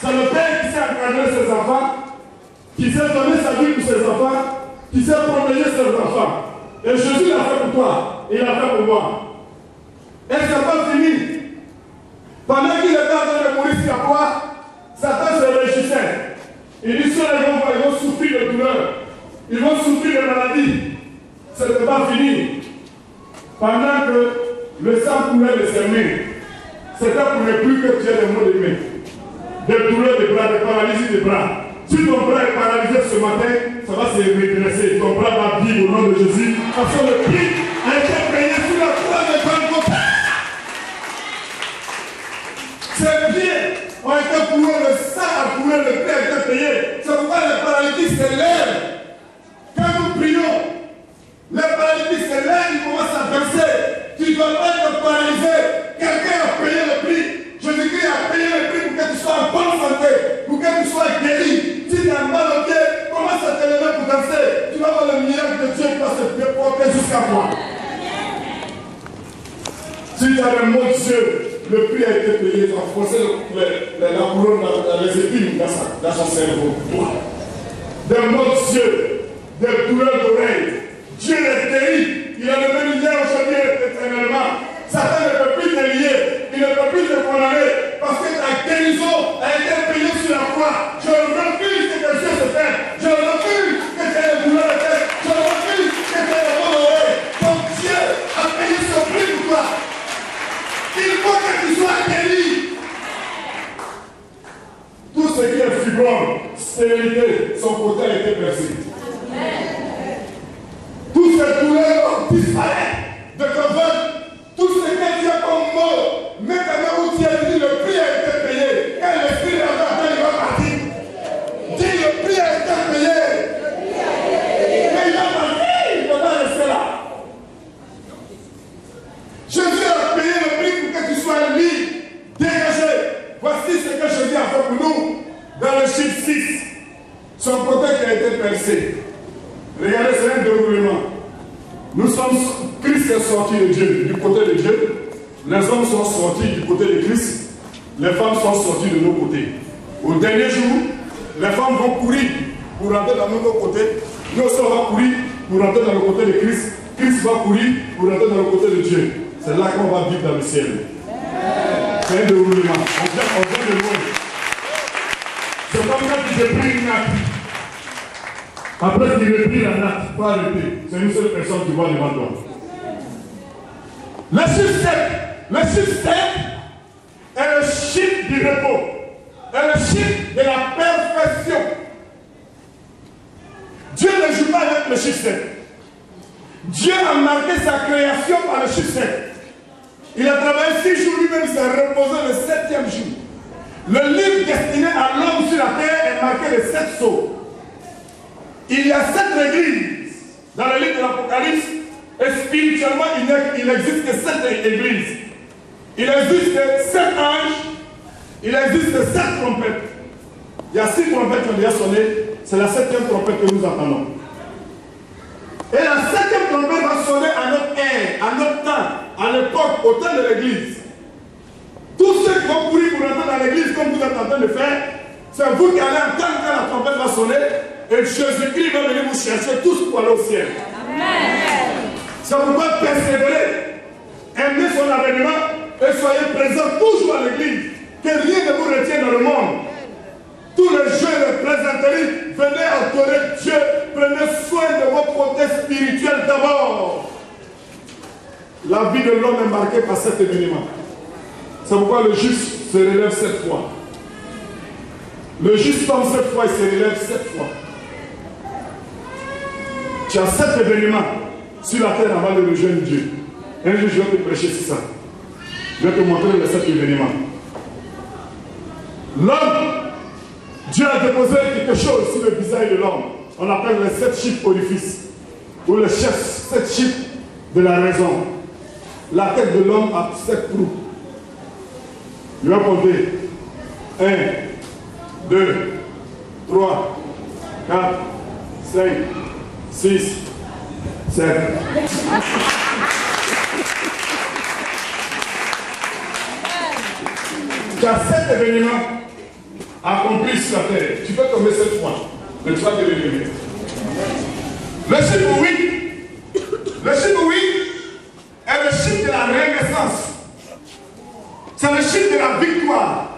C'est le père qui sait encadrer ses enfants, qui sait donner sa vie pour ses enfants, qui sait protéger ses enfants. Et Jésus l'a fait pour toi, il l'a fait pour moi. Et c'est pas fini. Pendant qu'il était en train de mourir sur la croix, Satan se réjouissait. Il dit, ceux-là, ils vont souffrir de douleur. Ils vont souffrir de maladie. Ce n'est pas fini. Pendant que le sang coulait de ses mains, c'était pour ne plus que tu aies des maux de mains. Des douleurs de bras, des paralysies de bras. Si ton bras est paralysé ce matin, ça va se redresser. Ton bras va vivre au nom de Jésus. Parce que le prix a été payé sur la croix de Golgotha. C'est bien. On a été coulé, le sang a coulé, le prix a été payé. C'est pourquoi les paralytiques se lèvent. Quand nous prions, les paralytiques se lèvent, ils commencent à danser. Tu ne dois pas être paralysé. Quelqu'un a payé le prix. Jésus-Christ a payé le prix pour que tu sois en bonne santé, pour que tu sois guéri. Si tu as mal au pied, commence à te lever pour danser. Tu vas voir le miracle de Dieu qui va se déporter jusqu'à toi. Si tu as le mot de Dieu, le prix a été payé. Tu as forcé la couronne dans les épines dans son cerveau. Des mots de Dieu, des douleurs d'oreilles. Dieu les guérit. Il a le même hier, aujourd'hui et éternellement. Satan ne peut plus te lier. Il ne peut plus te condamner. Parce que ta guérison a été payée sur la croix. Je refuse que tes yeux se ferment. Je refuse que tu aies les douleurs de tête. Je refuse que tu aies les maux d'oreille. Ton Dieu a payé ce prix pour toi. Il faut que tu sois guéri. Tout ce qui est fibrome, stérilité, son côté a été percé. Toutes ces douleurs disparaissent de ton ventre. Tout ce que tu as comme mot, maintenant où tu as dit le prix a été payé. Quand l'esprit de la il va partir. Dis le prix a été payé. Mais il va partir, il va pas rester là. Jésus a payé le prix pour que tu sois libre, dégagé. Voici ce que Jésus a fait pour nous dans le chiffre 6. Son côté qui a été percé. Regardez, c'est un déroulement. Nous sommes, Christ est sorti de Dieu, du côté de Dieu. Les hommes sont sortis du côté de Christ. Les femmes sont sorties de nos côtés. Au dernier jour, les femmes vont courir pour rentrer dans notre côté. Nous aussi, on va courir pour rentrer dans le côté de Christ. Christ va courir pour rentrer dans le côté de Dieu. C'est là qu'on va vivre dans le ciel. C'est un déroulement. On vient de loin. C'est comme quand j'ai pris une nappe. Après qu'il ait pris la nappe, il faut arrêter. C'est une seule personne qui va devant toi. Le chiffre 7 est le chiffre du repos, est le chiffre de la perfection. Dieu ne joue pas avec le chiffre 7. Dieu a marqué sa création par le chiffre 7. Il a travaillé 6 jours, lui-même s'est reposé le 7e jour. Le livre destiné à l'homme sur la terre est marqué de 7 sceaux. Il y a 7 églises dans le livre de l'Apocalypse, et spirituellement il n'existe que 7 églises. Il existe 7 anges, il existe 7 trompettes. Il y a 6 trompettes qui ont déjà sonné, c'est la 7e trompette que nous entendons. Et la 7e trompette va sonner à notre ère, à notre temps, à l'époque, au temps de l'église. Tous ceux qui vont courir pour entrer dans l'église comme vous êtes en train de faire, c'est vous qui allez entendre quand la trompette va sonner. Et Jésus-Christ va venir vous chercher tous pour aller au ciel. Amen. C'est pourquoi persévérer, aimer son avènement et soyez présents toujours à l'église. Que rien ne vous retienne dans le monde. Tous les jeux et les plaisanteries, venez adorer Dieu. Prenez soin de votre côté spirituel d'abord. La vie de l'homme est marquée par cet événement. C'est pourquoi le juste se relève 7 fois. Le juste tombe 7 fois, il se relève 7 fois. Tu as 7 événements sur la terre avant de rejoindre Dieu. Un jour, je vais te prêcher sur ça. Je vais te montrer les 7 événements. L'homme, Dieu a déposé quelque chose sur le visage de l'homme. On appelle les 7 chiffres orifices. Ou les 7 chiffres de la raison. La tête de l'homme a 7 trous. Je vais compter. 1, 2, 3, 4, 5, 6, 7. Tu as 7 événements accomplisse la terre. Tu peux tomber 7 fois, mais tu vas te lever. Le chiffre 8, le chiffre 8 est le chiffre de la renaissance. C'est le chiffre de la victoire.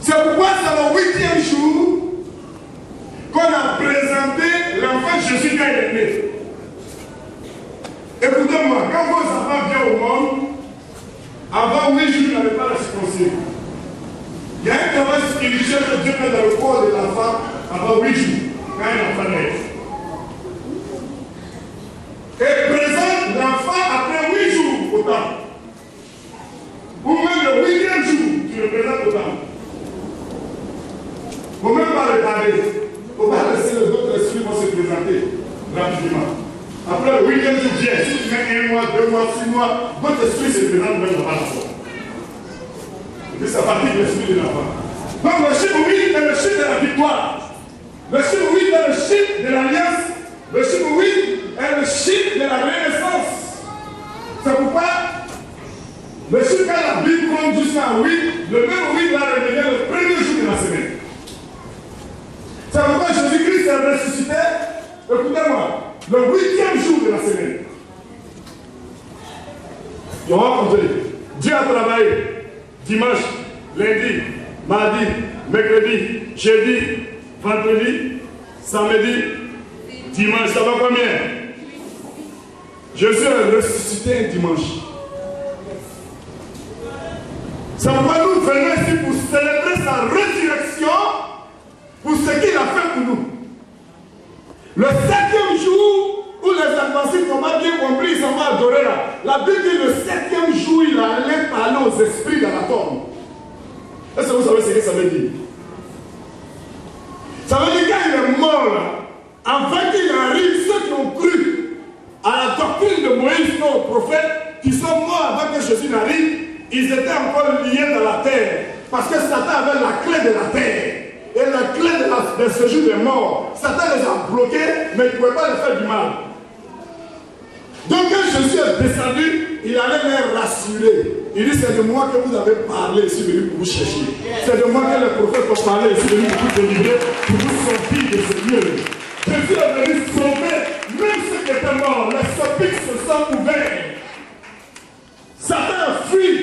C'est pourquoi c'est le 8e jour qu'on a présenté l'enfant Jésus quand il est né. Écoutez-moi, quand vos enfants viennent au monde, avant 8 jours, ils n'avaient pas la circoncision. Il y a un travail spirituel que Dieu met dans le corps de l'enfant avant 8 jours, quand un enfant naît. Et présente l'enfant après 8 jours au temple. Ou même le 8e jour, tu le présentes au temple. Il ne faut même pas regarder. Il ne faut pas laisser les autres esprits vont se présenter rapidement. Après le 8e jour, si tu mets 1 mois, 2 mois, 6 mois, votre esprit se présente même avant la fois. Et puis ça partit de l'esprit de l'enfant. Donc le chiffre 8 est le chiffre de la victoire. Le chiffre 8 est le chiffre de l'alliance. Le chiffre 8 est le chiffre de la renaissance. C'est pourquoi le chiffre quand la Bible compte jusqu'à 8, le même 8 va revenir le premier jour de la semaine. C'est pourquoi Jésus-Christ est ressuscité, écoutez-moi, le 8e jour de la semaine. Et on va compter. Dieu a travaillé dimanche, lundi, mardi, mercredi, jeudi, vendredi, samedi, dimanche. Ça va combien? Jésus est ressuscité un dimanche. C'est pourquoi nous venons ici pour célébrer sa résurrection, pour ce qu'il a fait pour nous. Le 7e jour où les adventistes n'ont pas bien compris, ils s'en vont adorer là. La Bible dit le 7e jour, il allait parler aux esprits dans la tombe. Est-ce que vous savez ce que ça veut dire? Ça veut dire quand il est mort là, avant qu'il arrive, ceux qui ont cru à la doctrine de Moïse, non, au prophète, qui sont morts avant que Jésus n'arrive, ils étaient encore liés dans la terre. Parce que Satan avait la clé de la terre. Et la clé de ce jour des morts, Satan les a bloqués, mais il ne pouvait pas les faire du mal. Donc quand Jésus est descendu, il allait les rassurer. Il dit, c'est de moi que vous avez parlé, je suis venu pour vous chercher. C'est de moi que les prophètes ont parlé, je suis venu pour vous délivrer, pour vous sortir de ce lieu. Jésus est venu sauver, même ceux qui étaient morts, les sépulcres se sont ouverts. Satan a fui.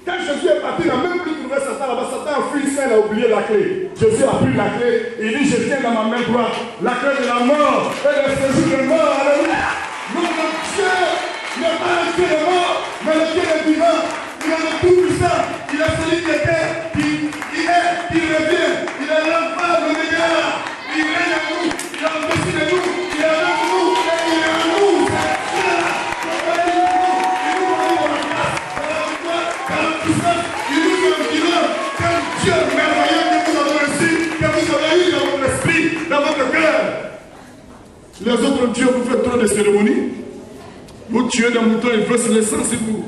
Quand Jésus est parti, il n'a même plus trouvé Satan là-bas. Satan a fui, il a oublié la clé. Jésus a pris la clé. Il dit, je tiens dans ma main droite la clé de la mort et le séjour de mort. Alléluia. Notre Dieu n'est pas le Dieu de mort, mais le Dieu de vivant. Il est le tout-puissant. Il est celui qui était, qui revient. Il est l'enfant de l'égard. Il règne en nous. Il est au-dessus de nous. Il est avec nous. Et il est en nous. Il nous donne un bilan. Quel Dieu merveilleux que vous avez reçu, que vous avez eu dans votre esprit, dans votre cœur. Les autres dieux vous faites trop de cérémonies. Vous tuez des moutons, ils versent le sang sur vous.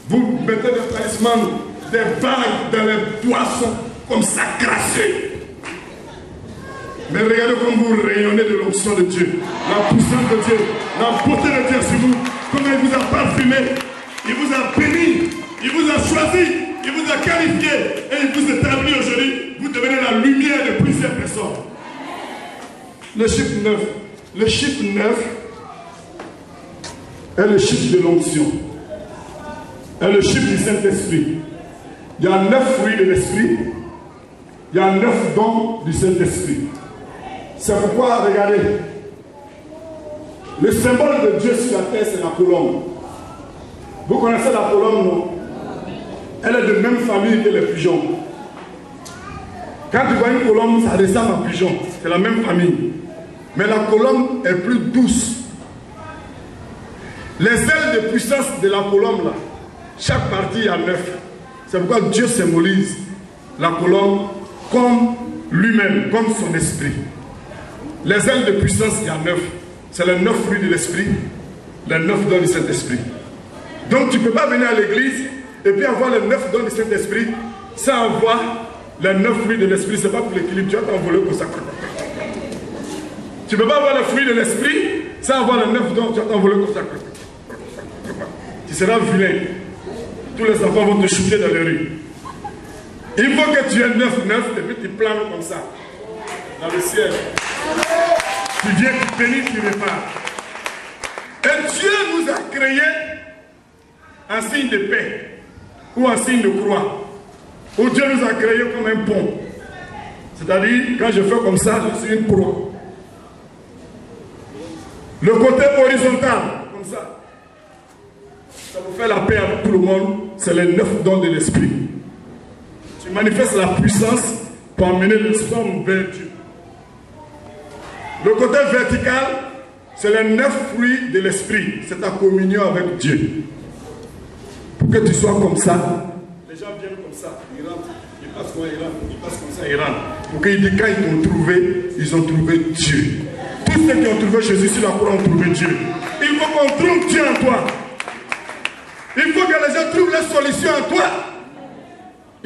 Vous mettez des talismans, des bagues dans les poissons, comme ça crassé. Mais regardez comme vous rayonnez de l'onction de Dieu, la puissance de Dieu, la beauté de Dieu sur vous, comme il vous a parfumé, il vous a béni. Il vous a choisi, il vous a qualifié et il vous établit aujourd'hui. Vous devenez la lumière de plusieurs personnes. Le chiffre 9. Le chiffre 9 est le chiffre de l'onction. Est le chiffre du Saint-Esprit. Il y a 9 fruits de l'Esprit. Il y a 9 dons du Saint-Esprit. C'est pourquoi, regardez, le symbole de Dieu sur la terre, c'est la colombe. Vous connaissez la colombe, non? Elle est de même famille que les pigeons. Quand tu vois une colombe, ça ressemble à un pigeon. C'est la même famille. Mais la colombe est plus douce. Les ailes de puissance de la colombe, là, chaque partie a 9. C'est pourquoi Dieu symbolise la colombe comme lui-même, comme son esprit. Les ailes de puissance, il y a 9. C'est les 9 fruits de l'esprit, les 9 dons du Saint-Esprit. Donc tu ne peux pas venir à l'église et puis avoir les 9 dons du Saint-Esprit sans avoir les 9 fruits de l'esprit. Ce n'est pas pour l'équilibre, tu vas t'envoler pour ça. Tu ne peux pas avoir les fruits de l'esprit sans avoir les 9 dons, tu vas t'envoler comme ça. Tu seras vilain. Tous les enfants vont te shooter dans les rues. Il faut que tu aies 9, et puis tu planes comme ça, dans le ciel. Tu viens, tu bénis, tu repars. Et Dieu nous a créés en signe de paix, ou en signe de croix, où Dieu nous a créés comme un pont. C'est-à-dire, quand je fais comme ça, je suis une proie. Le côté horizontal, comme ça, ça vous fait la paix avec tout le monde, c'est les 9 dons de l'esprit. Tu manifestes la puissance pour amener les hommes vers Dieu. Le côté vertical, c'est les 9 fruits de l'esprit, c'est ta communion avec Dieu. Pour que tu sois comme ça, les gens viennent comme ça, ils rentrent, ils passent comme ça, ils passent comme ça, ils rentrent. Pour qu'ils disent quand ils t'ont trouvé, ils ont trouvé Dieu. Tous ceux qui ont trouvé Jésus sur la croix ont trouvé Dieu. Il faut qu'on trouve Dieu en toi. Il faut que les gens trouvent la solution en toi.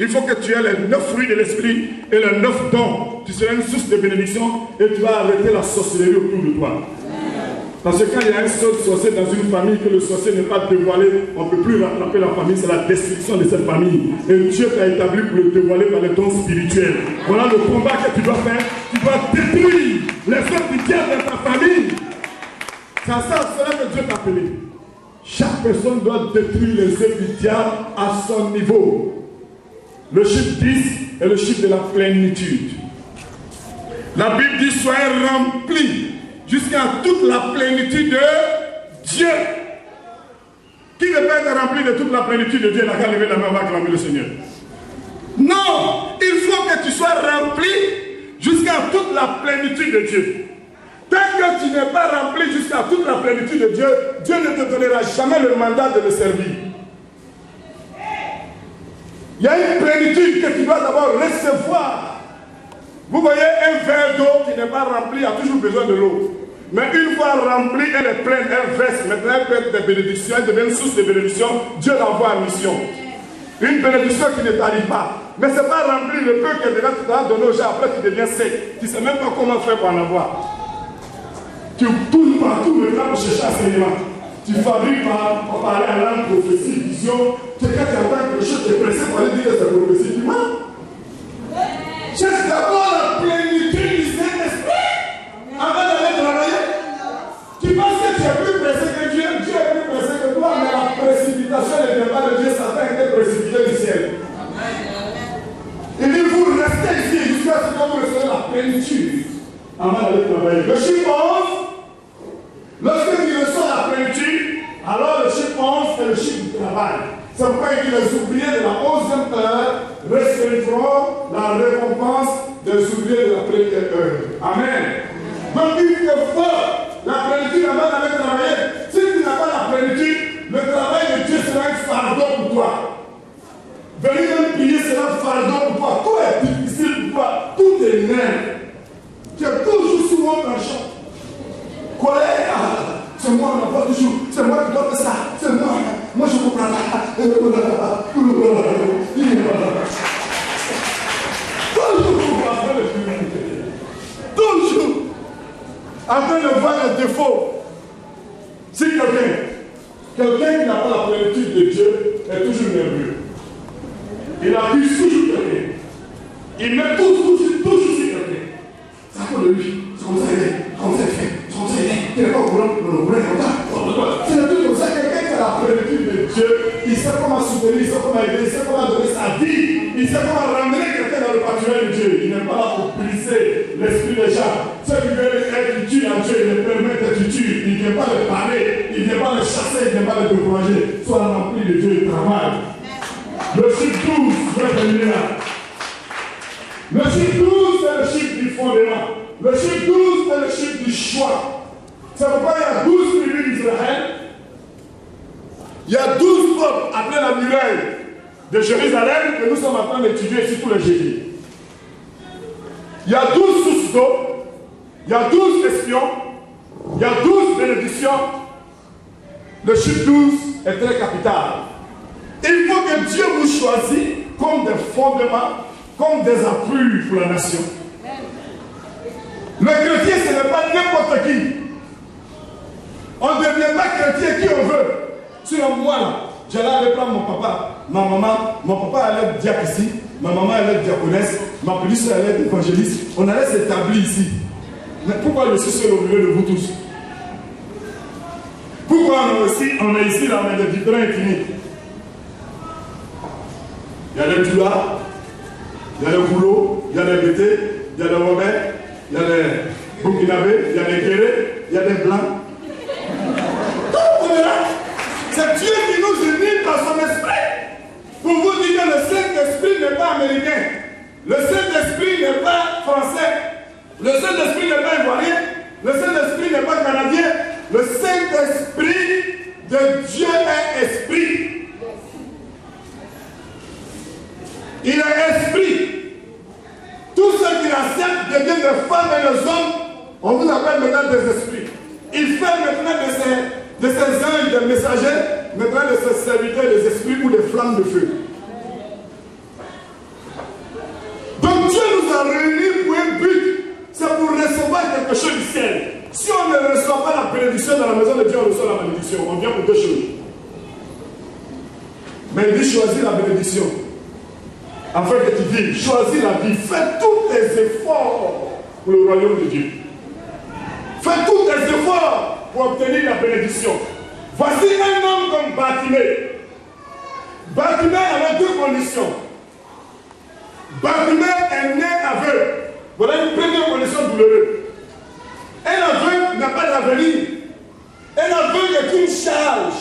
Il faut que tu aies les 9 fruits de l'esprit et les 9 dons. Tu seras une source de bénédiction et tu vas arrêter la sorcellerie autour de toi. Parce que quand il y a un seul sorcier dans une famille, que le sorcier n'est pas dévoilé, on ne peut plus rattraper la famille, c'est la destruction de cette famille. Et Dieu t'a établi pour le dévoiler par les dons spirituels. Voilà le combat que tu dois faire. Tu dois détruire les œuvres du diable dans ta famille. C'est à ça que Dieu t'a appelé. Chaque personne doit détruire les œuvres du diable à son niveau. Le chiffre 10 est le chiffre de la plénitude. La Bible dit soyez remplis jusqu'à toute la plénitude de Dieu. Qui ne peut être rempli de toute la plénitude de Dieu n'a qu'à lever la main, va acclamer le Seigneur. Non, il faut que tu sois rempli jusqu'à toute la plénitude de Dieu. Tant que tu n'es pas rempli jusqu'à toute la plénitude de Dieu, Dieu ne te donnera jamais le mandat de le servir. Il y a une plénitude que tu dois d'abord recevoir. Vous voyez, un verre d'eau qui n'est pas rempli a toujours besoin de l'eau. Mais une fois remplie, elle est pleine, elle verse. Maintenant, elle peut être des bénédictions, elle devient une source de bénédiction. Dieu l'envoie en mission. Une bénédiction qui ne t'arrive pas. Mais ce n'est pas rempli, le peu que déjà tu t'as donné aux gens, après tu deviens sec. Tu ne sais même pas comment faire pour en avoir. Tu tournes partout maintenant pour chercher enseignement. Tu fabriques par parler à langue, prophétie, vision. Quand tu entends quelque chose, tu es pressé pour aller dire que c'est prophétie. Tu vois? Cherche d'abord la plénitude du Saint-Esprit avant d'aller travailler. Tu penses que tu es plus pressé que Dieu, Dieu est plus pressé que toi, mais la précipitation ne vient pas de Dieu, Satan était précipité du ciel. Il dit vous restez ici jusqu'à ce que vous recevez la plénitude avant d'aller travailler. Le chiffre 11, lorsque tu reçois la plénitude, alors le chiffre 11 est le chiffre du travail. C'est pourquoi il dit les ouvriers de la 11e heure recevront la récompense des ouvriers de la première heure. Amen. Donc il faut la plénitude avant d'aller travailler. Si tu n'as pas la plénitude, le travail de Dieu sera un fardeau pour toi. Venir même prier sera un fardeau pour toi. Tout est difficile pour toi. Tout est nerf. Tu es toujours sous mon penchant. Colère. C'est moi, on n'a pas toujours. C'est moi qui dois faire ça. C'est moi. Moi, je ne comprends pas. Toujours en train de voir les défauts. Si quelqu'un qui n'a pas la plénitude de Dieu est toujours nerveux. Il accuse toujours quelqu'un. Il met toujours sur quelqu'un. C'est à cause de lui. C'est comme ça il est. Comme ça il fait. Comme ça il est. Il n'est pas au courant. C'est le truc comme ça. Quelqu'un qui a la plénitude de Dieu, il sait comment soutenir, il sait comment aider, il sait comment donner sa vie, il sait comment ramener quelqu'un dans le pâturage de Dieu. Il n'est pas là pour briser l'esprit des gens. Ceux qui veulent être utiles à Dieu, il les permet d'être utiles. Il ne vient pas les parler, il ne vient pas les chasser, il ne vient pas les décourager. Sois rempli de Dieu et travaille. Le chiffre 12, je vais terminer là. Le chiffre 12, c'est le chiffre du fondement. Le chiffre 12 est le chiffre du choix. C'est pourquoi il y a 12 tribus d'Israël. Il y a 12 peuples appelés la muraille de Jérusalem que nous sommes en train d'étudier ici tous les jeudis. Il y a 12 sources d'eau, il y a 12 espions, il y a 12 bénédictions. Le chiffre 12 est très capital. Il faut que Dieu vous choisisse comme des fondements, comme des appuis pour la nation. Le chrétien, ce n'est pas n'importe qui. On ne devient pas chrétien qui on veut. Sinon, moi, là, j'allais aller prendre mon papa, ma maman, mon papa allait dire ici, Ma maman, elle est diaconesse. Ma petite soeur, elle est évangéliste. On allait s'établir ici. Mais pourquoi je suis seul au milieu de vous tous? Pourquoi on est ici, là, on est de différents ethnies? Il y a les Tula, il y a les Boulots, il y a les Bété, il y a les Robert, il y a les Burkinabés, il y a les Guérés, il y a les Blancs. Tout on est là. C'est Dieu qui nous unit par son esprit. Pour vous dire que le Saint-Esprit n'est pas américain. Le Saint-Esprit n'est pas français. Le Saint-Esprit n'est pas ivoirien. Le Saint-Esprit n'est pas canadien. Le Saint-Esprit de Dieu est esprit. Il est esprit. Tous ceux qui l'acceptent deviennent des femmes et des hommes. On vous appelle maintenant des esprits. Il fait maintenant de ces anges des messagers, maintenant de ces serviteurs des esprits ou des flammes de feu. Donc Dieu nous a réunis pour un but. C'est pour recevoir quelque chose du ciel. Si on ne reçoit pas la bénédiction dans la maison de Dieu, on reçoit la malédiction. On vient pour deux choses. Mais il dit choisis la bénédiction. Afin que tu vives, choisis la vie. Fais tous tes efforts pour le royaume de Dieu. Fais tous tes efforts pour obtenir la bénédiction. Voici un homme comme Bartimée. Bartimée avait deux conditions. Bartimée est né aveugle. Voilà une première condition douloureuse. Un aveugle n'a pas d'avenir. Un aveugle est une charge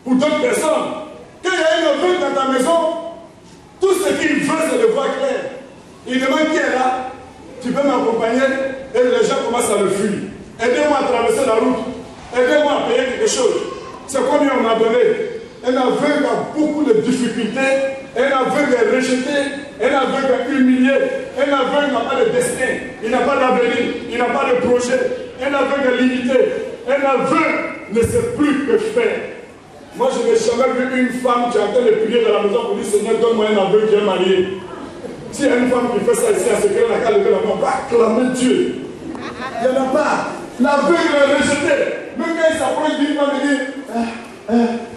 pour d'autres personnes. Quand il y a un aveugle dans ta maison, tout ce qu'il veut, c'est de voir clair. Il demande qui est là. Tu peux m'accompagner? Et les gens commencent à le fuir. Aidez-moi à traverser la route. Aidez-moi à payer quelque chose. C'est combien on m'a donné. Un aveugle a beaucoup de difficultés. Un aveugle est rejeté. Un aveugle est humilié. Un aveugle n'a pas de destin. Il n'a pas d'avenir. Il n'a pas de projet. Un aveugle est limité. Un aveugle ne sait plus que faire. Moi, je n'ai jamais vu une femme qui est en train de prier dans la maison pour dire Seigneur, donne-moi un aveugle qui est marié. S'il y a une femme qui fait ça ici en secret, elle n'a qu'à lever la main, va acclamer Dieu. Il n'y en a pas. L'aveugle est rejeté. Même quand il s'approche d'une femme, il dit